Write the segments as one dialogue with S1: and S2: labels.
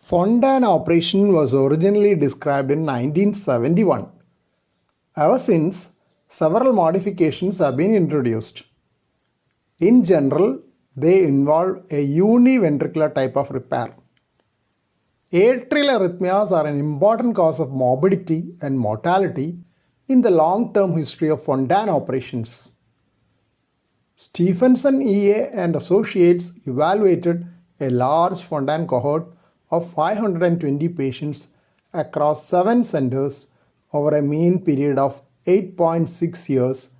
S1: Fontan operation was originally described in 1971. Ever since, several modifications have been introduced. In general, they involve a univentricular type of repair. Atrial arrhythmias are an important cause of morbidity and mortality in the long-term history of Fontan operations. Stephenson EA and associates evaluated a large Fontan cohort of 520 patients across 7 centers over a mean period of 8.6 years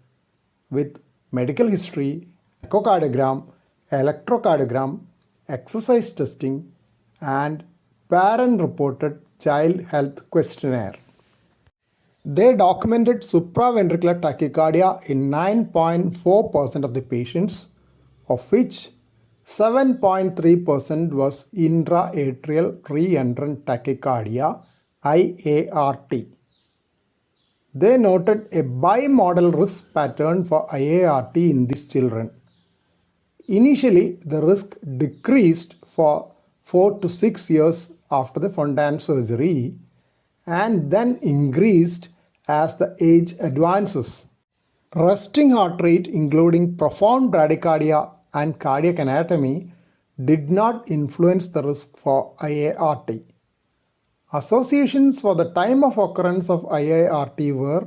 S1: with medical history, echocardiogram, electrocardiogram, exercise testing, and parent-reported Child Health Questionnaire. They documented supraventricular tachycardia in 9.4% of the patients, of which 7.3% was intra-atrial reentrant tachycardia IART. They noted a bimodal risk pattern for IART in these children. Initially, the risk decreased for 4 to 6 years after the Fontan surgery and then increased as the age advances. Resting heart rate, including profound bradycardia and cardiac anatomy, did not influence the risk for IART. Associations for the time of occurrence of IART were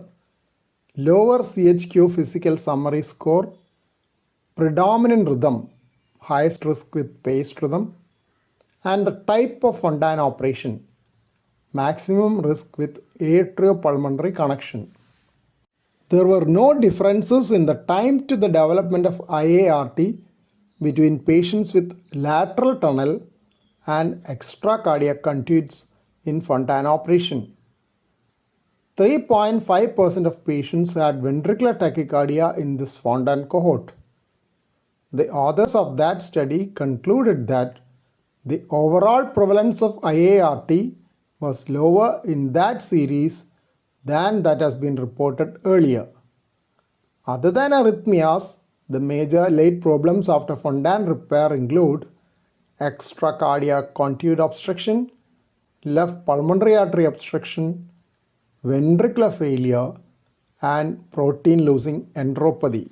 S1: lower CHQ physical summary score, predominant rhythm, highest risk with paced rhythm, and the type of Fontan operation, maximum risk with atriopulmonary connection. There were no differences in the time to the development of IART between patients with lateral tunnel and extracardiac conduits in Fontan operation. 3.5% of patients had ventricular tachycardia in this Fontan cohort. The authors of that study concluded that the overall prevalence of IART was lower in that series than that has been reported earlier. Other than arrhythmias, the major late problems after Fontan repair include extracardiac conduit obstruction, left pulmonary artery obstruction, ventricular failure, and protein losing enteropathy.